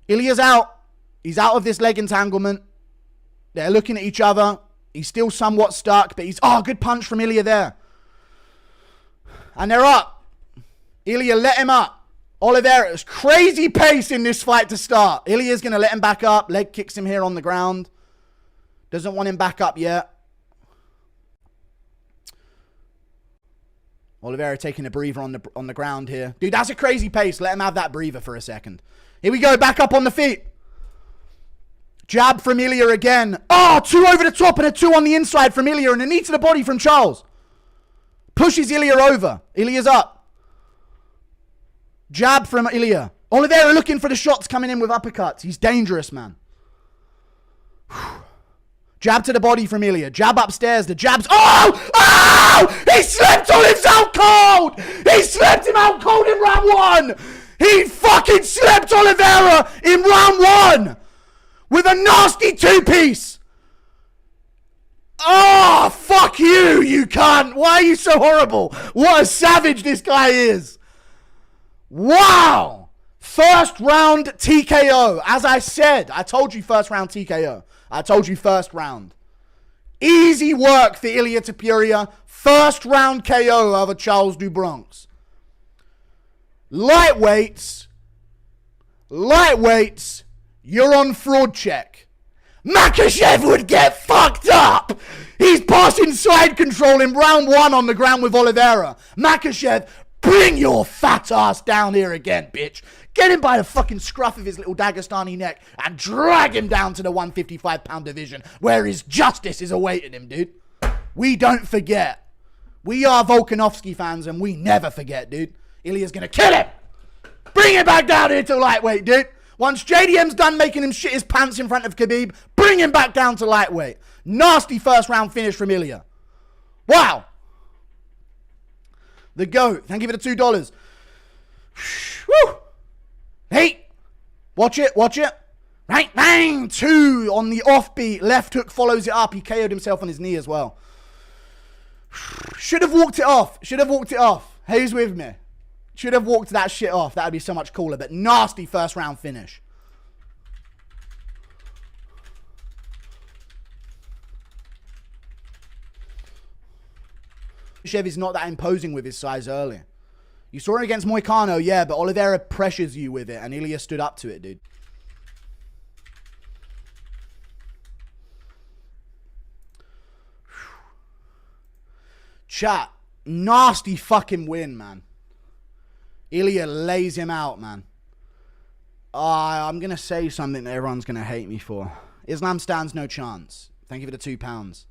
Ilia's out. He's out of this leg entanglement. They're looking at each other. He's still somewhat stuck, but he's... Oh, good punch from Ilia there. And they're up. Ilia let him up. Oliveira's crazy pace in this fight to start. Ilia's going to let him back up. Leg kicks him here on the ground. Doesn't want him back up yet. Oliveira taking a breather on the ground here. Dude, that's a crazy pace. Let him have that breather for a second. Here we go. Back up on the feet. Jab from Ilia again. Oh, 2 over the top and a 2 on the inside from Ilia. And a knee to the body from Charles. Pushes Ilia over. Ilia's up. Jab from Ilia. Oliveira looking for the shots coming in with uppercuts. He's dangerous, man. Jab to the body from Ilia. Jab upstairs. The jabs. Oh! Oh! He slipped on himself cold! He slipped him out cold in round 1! He fucking slipped Oliveira in round 1! With a nasty 2-piece! Oh, fuck you, you cunt! Why are you so horrible? What a savage this guy is! Wow! First round TKO. As I said, I told you first round TKO. I told you first round. Easy work for Ilia Topuria. First round KO over Charles do Bronx. Lightweights, you're on fraud check. Makhachev would get fucked up. He's passing side control in round 1 on the ground with Oliveira. Makhachev, bring your fat ass down here again, bitch. Get him by the fucking scruff of his little Dagestani neck and drag him down to the 155-pound division where his justice is awaiting him, dude. We don't forget. We are Volkanovski fans and we never forget, dude. Ilia's gonna kill him. Bring him back down here to lightweight, dude. Once JDM's done making him shit his pants in front of Khabib, bring him back down to lightweight. Nasty first round finish from Ilia. Wow. The GOAT. Thank you for the $2. Woo. Hey. Watch it. Right, bang. 2 on the offbeat. Left hook follows it up. He KO'd himself on his knee as well. Should have walked it off. Who's with me? Should have walked that shit off. That would be so much cooler. But nasty first round finish. Makhachev is not that imposing with his size early. You saw it against Moicano, yeah, but Oliveira pressures you with it, and Ilia stood up to it, dude. Chat, nasty fucking win, man. Ilia lays him out, man. I'm going to say something that everyone's going to hate me for. Islam stands no chance. Thank you for the £2.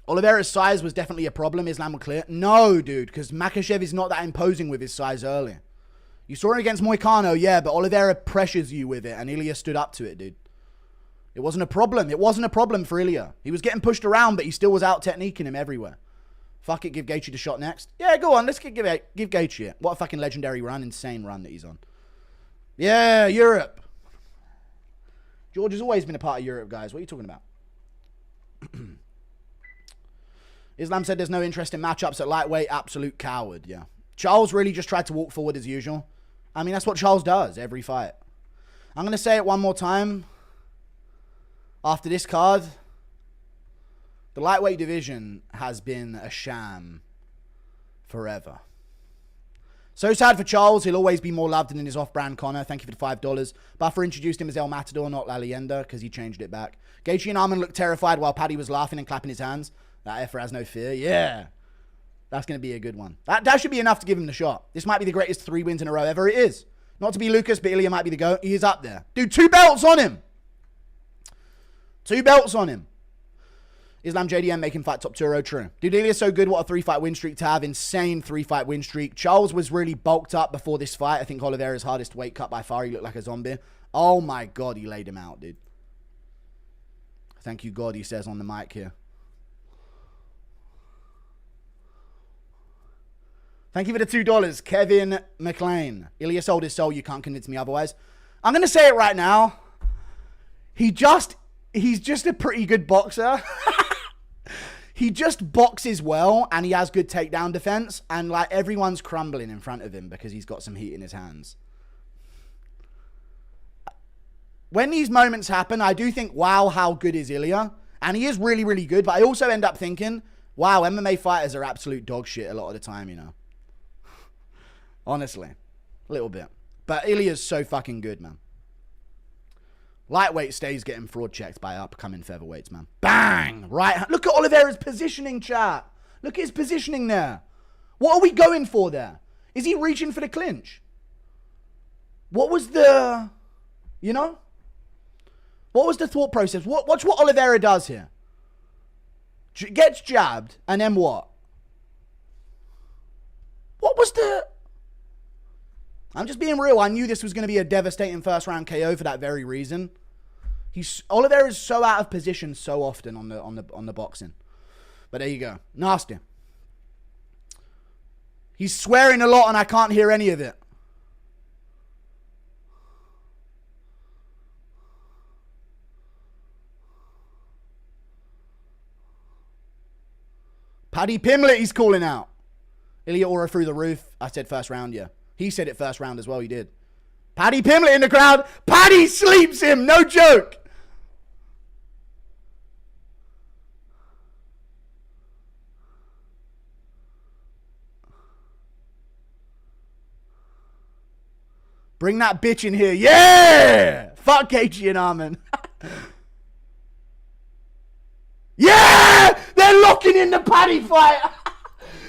Oliveira's size was definitely a problem. Islam was clear. No, dude, because Makhachev is not that imposing with his size early. You saw it against Moicano, yeah, but Oliveira pressures you with it, and Ilia stood up to it, dude. It wasn't a problem. It wasn't a problem for Ilia. He was getting pushed around, but he still was out techniquing him everywhere. Fuck it, give Gaethje the shot next. Yeah, go on. Let's give Gaethje it. What a fucking legendary run. Insane run that he's on. Yeah, Europe. George has always been a part of Europe, guys. What are you talking about? Islam said there's no interest in matchups at lightweight. Absolute coward, yeah. Charles really just tried to walk forward as usual. I mean, that's what Charles does every fight. I'm going to say it one more time. After this card, the lightweight division has been a sham forever. So sad for Charles. He'll always be more loved than in his off-brand Connor. Thank you for the $5. Buffer introduced him as El Matador, not La Leyenda, because he changed it back. Gaethje and Arman looked terrified while Paddy was laughing and clapping his hands. That effer has no fear. Yeah. That's going to be a good one. That should be enough to give him the shot. This might be the greatest 3 wins in a row ever. It is. Not to be Lucas, but Ilia might be the GOAT. He is up there. Dude, 2 belts on him. 2 belts on him. Islam JDM making fight Topuria, true. Dude, Ilia's so good. What a 3-fight win streak to have. Insane 3-fight win streak. Charles was really bulked up before this fight. I think Oliveira's hardest weight cut by far. He looked like a zombie. Oh my God, he laid him out, dude. Thank you, God, he says on the mic here. Thank you for the $2. Kevin McLean. Ilia sold his soul. You can't convince me otherwise. I'm going to say it right now. He's just a pretty good boxer. He just boxes well, and he has good takedown defense, and like everyone's crumbling in front of him because he's got some heat in his hands. when these moments happen, I do think, wow, how good is Ilia? And he is really, really good. But I also end up thinking, wow, MMA fighters are absolute dog shit a lot of the time, you know. Honestly. A little bit. But Ilia's so fucking good, man. Lightweight stays getting fraud checked by upcoming featherweights, man. Bang! Right. Look at Oliveira's positioning, chat. Look at his positioning there. What are we going for there? Is he reaching for the clinch? What was the... You know? What was the thought process? Watch what Oliveira does here. Gets jabbed, and then what? What was the... I'm just being real. I knew this was going to be a devastating first round KO for that very reason. Oliveira is so out of position so often on the boxing. But there you go. Nasty. He's swearing a lot and I can't hear any of it. Paddy Pimblett, he's calling out. Ilia aura through the roof. I said first round, yeah. He said it first round as well, he did. Paddy Pimblett in the crowd. Paddy sleeps him, no joke. Bring that bitch in here. Yeah! Fuck Gaethje and Arman. Yeah! They're locking in the Paddy fight.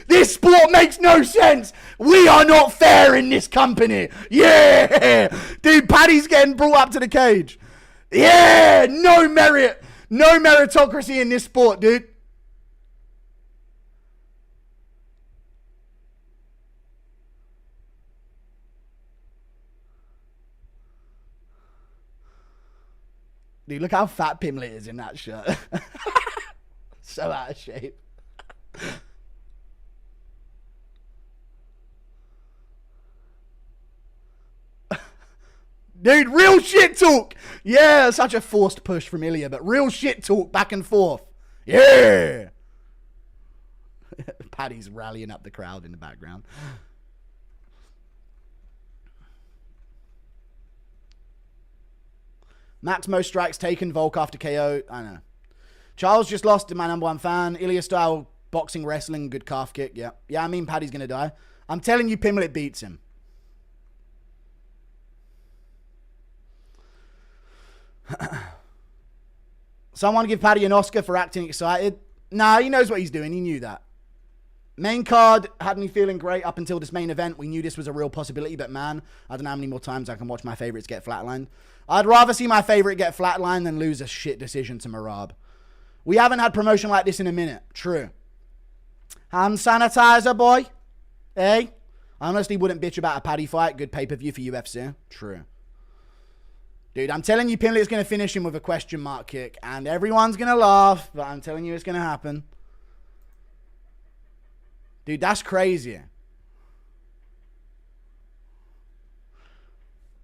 This sport makes no sense. We are not fair in this company. Yeah! Dude, Paddy's getting brought up to the cage. Yeah! No merit. No meritocracy in this sport, dude. Dude, look how fat Pimblett is in that shirt. So out of shape. Dude, real shit talk. Yeah, such a forced push from Ilia, but real shit talk back and forth. Yeah. Paddy's rallying up the crowd in the background. Max most strikes taken, Volk after KO. I know. Charles just lost to my number one fan. Ilia style boxing, wrestling, good calf kick. Yeah. Yeah, I mean Paddy's going to die. I'm telling you Pimblett beats him. Someone give Paddy an Oscar for acting excited. Nah, he knows what he's doing. He knew that. Main card had me feeling great up until this main event. We knew this was a real possibility, but man, I don't know how many more times I can watch my favorites get flatlined. I'd rather see my favorite get flatlined than lose a shit decision to Merab. We haven't had promotion like this in a minute. True. Hand sanitizer, boy. Hey? I honestly wouldn't bitch about a Paddy fight. Good pay-per-view for UFC. True. Dude, I'm telling you Pimblett's going to finish him with a question mark kick. And everyone's going to laugh. But I'm telling you it's going to happen. Dude, that's crazy.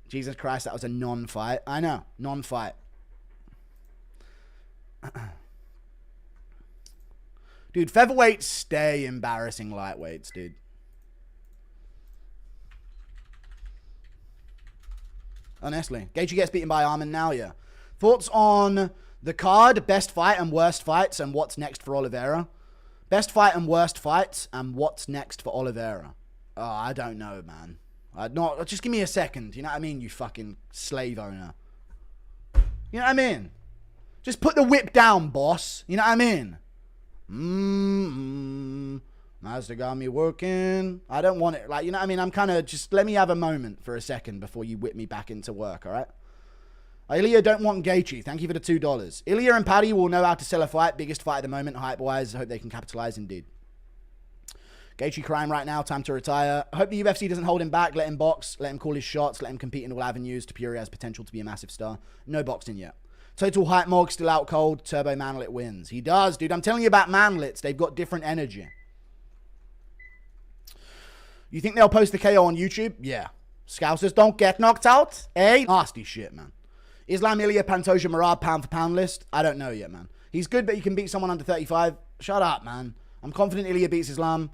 Jesus Christ, that was a non-fight. I know. Non-fight. Dude, featherweights stay embarrassing lightweights, dude. Honestly. Gaethje gets beaten by Arman now, yeah. Thoughts on the card, best fight and worst fights, and what's next for Oliveira? Best fight and worst fights, and what's next for Oliveira? Oh, I don't know, man. Just give me a second. You know what I mean, you fucking slave owner. You know what I mean? Just put the whip down, boss. You know what I mean? Mazda got me working. I don't want it. Like, you know what I mean? I'm kind of just, let me have a moment for a second before you whip me back into work, all right? Ilia don't want Gaethje. Thank you for the $2. Ilia and Paddy will know how to sell a fight. Biggest fight at the moment, hype-wise. I hope they can capitalize indeed. Gaethje crying right now. Time to retire. I hope the UFC doesn't hold him back. Let him box. Let him call his shots. Let him compete in all avenues. Topuria has potential to be a massive star. No boxing yet. Total hype Mog still out cold. Turbo Manlit wins. He does, dude. I'm telling you about Manlits. They've got different energy. You think they'll post the KO on YouTube? Yeah. Scousers don't get knocked out. Eh? Nasty shit, man. Islam Ilia Pantoja Merab pound for pound list? I don't know yet, man. He's good, but he can beat someone under 35. Shut up, man. I'm confident Ilia beats Islam.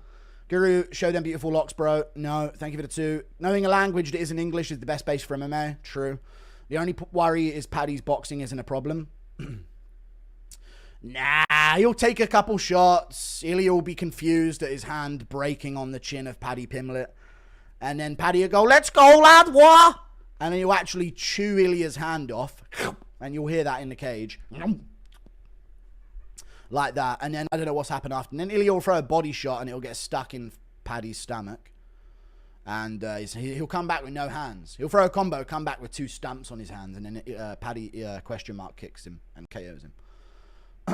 Guru, show them beautiful locks, bro. No, thank you for the 2. Knowing a language that isn't English is the best base for MMA. True. The only worry is Paddy's boxing isn't a problem. Nah, he'll take a couple shots. Ilia will be confused at his hand breaking on the chin of Paddy Pimblett. And then Paddy will go, let's go, lad, what? And then he'll actually chew Ilia's hand off. And you'll hear that in the cage. Like that. And then I don't know what's happened after. And then Ilia will throw a body shot and it'll get stuck in Paddy's stomach. And he'll come back with no hands. He'll throw a combo, come back with 2 stumps on his hands. And then Paddy question mark kicks him and KOs him.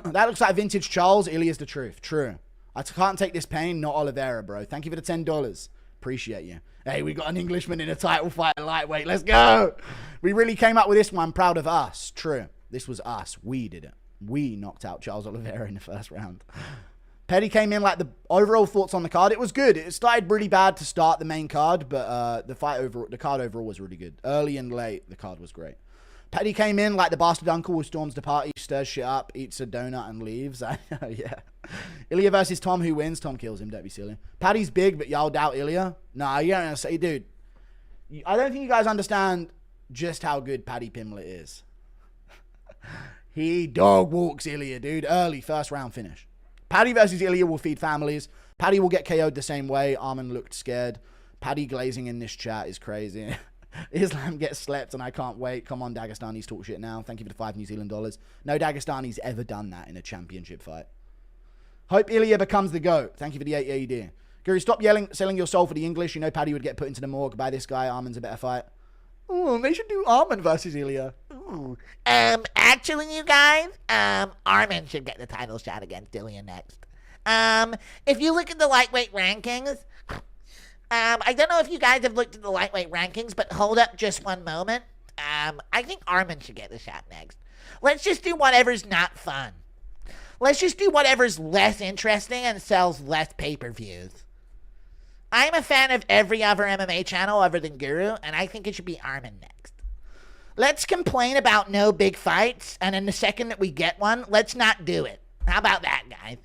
That looks like vintage Charles. Ilia's the truth. True. I can't take this pain. Not Oliveira, bro. Thank you for the $10. Appreciate you. Hey, we got an Englishman in a title fight at lightweight. Let's go. We really came up with this one. I'm proud of us. True. This was us. We did it. We knocked out Charles Oliveira in the first round. Petty came in like the overall thoughts on the card. It was good. It started really bad to start the main card, but the card overall was really good. Early and late, the card was great. Petty came in like the bastard uncle who storms the party, stirs shit up, eats a donut and leaves. Yeah. Ilia versus Tom. Who wins? Tom kills him. Don't be silly. Paddy's big, but y'all doubt Ilia. Nah, you don't say, dude. I don't think you guys understand just how good Paddy Pimblett is. He dog walks Ilia, dude. Early first round finish. Paddy versus Ilia will feed families. Paddy will get KO'd the same way. Armin looked scared. Paddy glazing in this chat is crazy. Islam gets slept and I can't wait. Come on, Dagestanis, talk shit now. Thank you for the $5 New Zealand dollars. No Dagestani's ever done that in a championship fight. Hope Ilia becomes the GOAT. Thank you for the 8 AED. Guru, stop selling your soul for the English. You know Paddy would get put into the morgue by this guy. Armin's a better fight. Oh, they should do Armin versus Ilia. Ooh. Actually, you guys, Armin should get the title shot against Ilia next. If you look at the lightweight rankings, I don't know if you guys have looked at the lightweight rankings, but hold up just one moment. I think Armin should get the shot next. Let's just do whatever's not fun. Let's just do whatever's less interesting and sells less pay-per-views. I'm a fan of every other MMA channel other than Guru, and I think it should be Armin next. Let's complain about no big fights, and in the second that we get one, let's not do it. How about that, guys?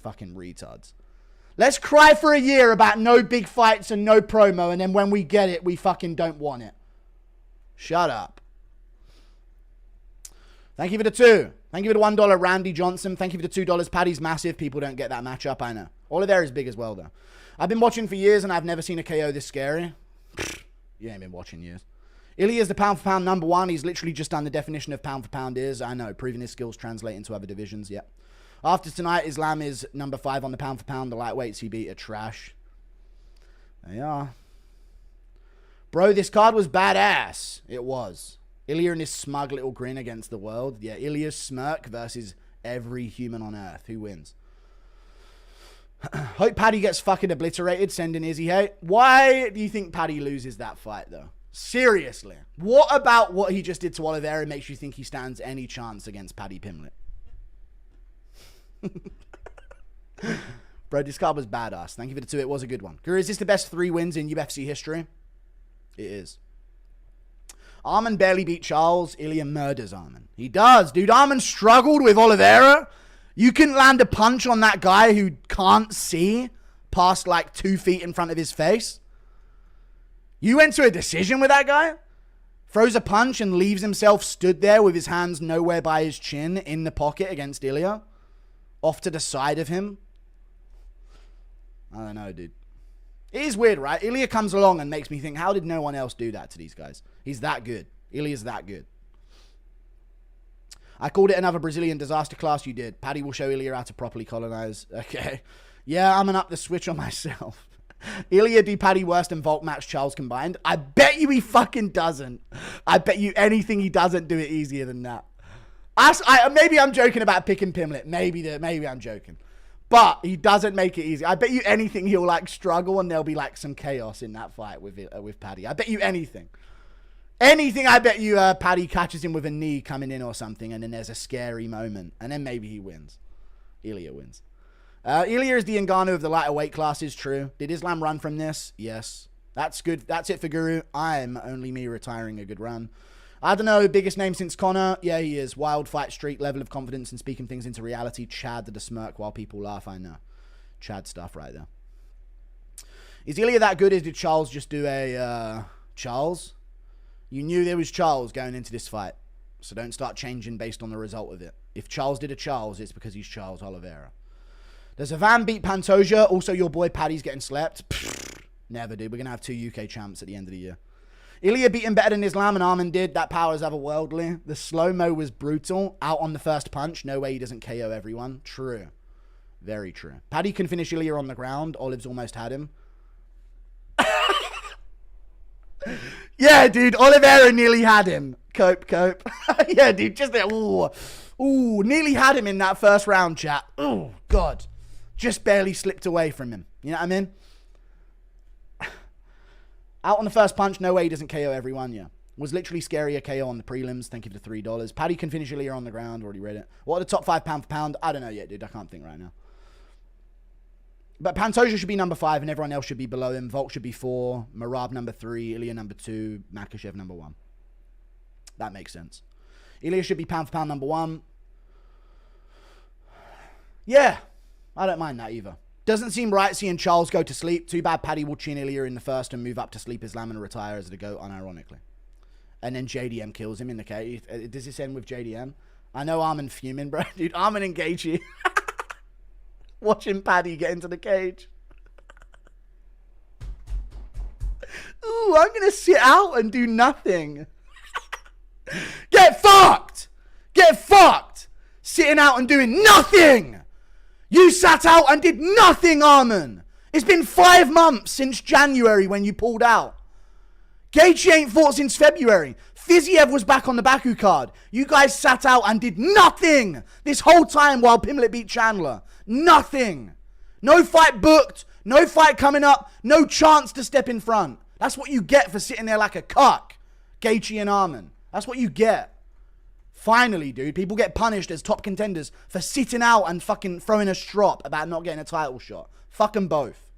Fucking retards. Let's cry for a year about no big fights and no promo, and then when we get it, we fucking don't want it. Shut up. Thank you for the 2. Thank you for the $1, Randy Johnson. Thank you for the $2. Paddy's massive. People don't get that matchup, I know. Oliveira is big as well, though. I've been watching for years, and I've never seen a KO this scary. You ain't been watching years. Ilia's the pound-for-pound #1. He's literally just done the definition of pound-for-pound is. I know, proving his skills translate into other divisions, yep. After tonight, Islam is #5 on the pound-for-pound. The lightweights he beat are trash. They are. Bro, this card was badass. It was. Ilia and his smug little grin against the world. Yeah, Ilia's smirk versus every human on earth. Who wins? Hope Paddy gets fucking obliterated. Send in Izzy hate. Why do you think Paddy loses that fight, though? Seriously. What about what he just did to Oliveira makes you think he stands any chance against Paddy Pimblett? Bro, this card was badass. Thank you for the 2. It was a good one. Guru, is this the best 3 wins in UFC history? It is. Armin barely beat Charles. Ilia murders Armin. He does, dude. Armin struggled with Oliveira. You couldn't land a punch on that guy who can't see past like 2 feet in front of his face. You went to a decision with that guy? Throws a punch and leaves himself stood there with his hands nowhere by his chin in the pocket against Ilia. Off to the side of him. I don't know, dude. It is weird, right? Ilia comes along and makes me think, how did no one else do that to these guys? He's that good. Ilia's that good. I called it another Brazilian disaster class. You did. Paddy will show Ilia how to properly colonize. Okay. Yeah, I'm going to up the switch on myself. Ilia do Paddy worse than Volk match Charles combined? I bet you he fucking doesn't. I bet you anything he doesn't do it easier than that. Maybe I'm joking about picking Pimblett. Maybe I'm joking. But he doesn't make it easy. I bet you anything he'll like struggle and there'll be like some chaos in that fight with Paddy. I bet you anything. Anything, I bet you Paddy catches him with a knee coming in or something, and then there's a scary moment, and then maybe he wins. Ilia wins. Ilia is the Ngannou of the lighter weight classes, true. Did Islam run from this? Yes. That's good. That's it for Guru. I'm only me retiring a good run. I don't know, biggest name since Connor? Yeah, he is. Wild fight streak, level of confidence and speaking things into reality. Chad did a smirk while people laugh, I know. Chad stuff right there. Is Ilia that good, or did Charles just do a... Charles? You knew there was Charles going into this fight. So don't start changing based on the result of it. If Charles did a Charles, it's because he's Charles Oliveira. Does Ivan beat Pantoja? Also, your boy Paddy's getting slept. Pfft, never, dude. We're going to have 2 UK champs at the end of the year. Ilia beat him better than Islam and Arman did. That power is otherworldly. The slow-mo was brutal. Out on the first punch. No way he doesn't KO everyone. True. Very true. Paddy can finish Ilia on the ground. Olive's almost had him. Yeah, dude. Oliveira nearly had him. Cope. Yeah, dude. Just there. Ooh, nearly had him in that first round, chat. Oh, God. Just barely slipped away from him. You know what I mean? Out on the first punch, no way he doesn't KO everyone, yeah. Was literally scarier KO on the prelims. Thank you for the $3. Paddy can finish Ilia on the ground. Already read it. What are the top 5 pound for pound? I don't know yet, dude. I can't think right now. But Pantoja should be number 5 and everyone else should be below him. Volk should be 4. Marab number 3. Ilia number 2. Makhachev number 1. That makes sense. Ilia should be pound for pound number 1. Yeah. I don't mind that either. Doesn't seem right seeing Charles go to sleep. Too bad Paddy will chin Ilia in the first and move up to sleep Islam and retire as the GOAT, unironically. And then JDM kills him in the cage. Does this end with JDM? I know Arman fuming, bro. Dude, Arman and Gaethje watching Paddy get into the cage. Ooh, I'm going to sit out and do nothing. Get fucked! Get fucked! Sitting out and doing nothing! You sat out and did nothing, Arman. It's been 5 months since January when you pulled out. Gaethje ain't fought since February. Fiziev was back on the Baku card. You guys sat out and did nothing this whole time while Pimblett beat Chandler. Nothing. No fight booked. No fight coming up. No chance to step in front. That's what you get for sitting there like a cuck. Gaethje and Arman. That's what you get. Finally, dude, people get punished as top contenders for sitting out and fucking throwing a strop about not getting a title shot. Fuck them both.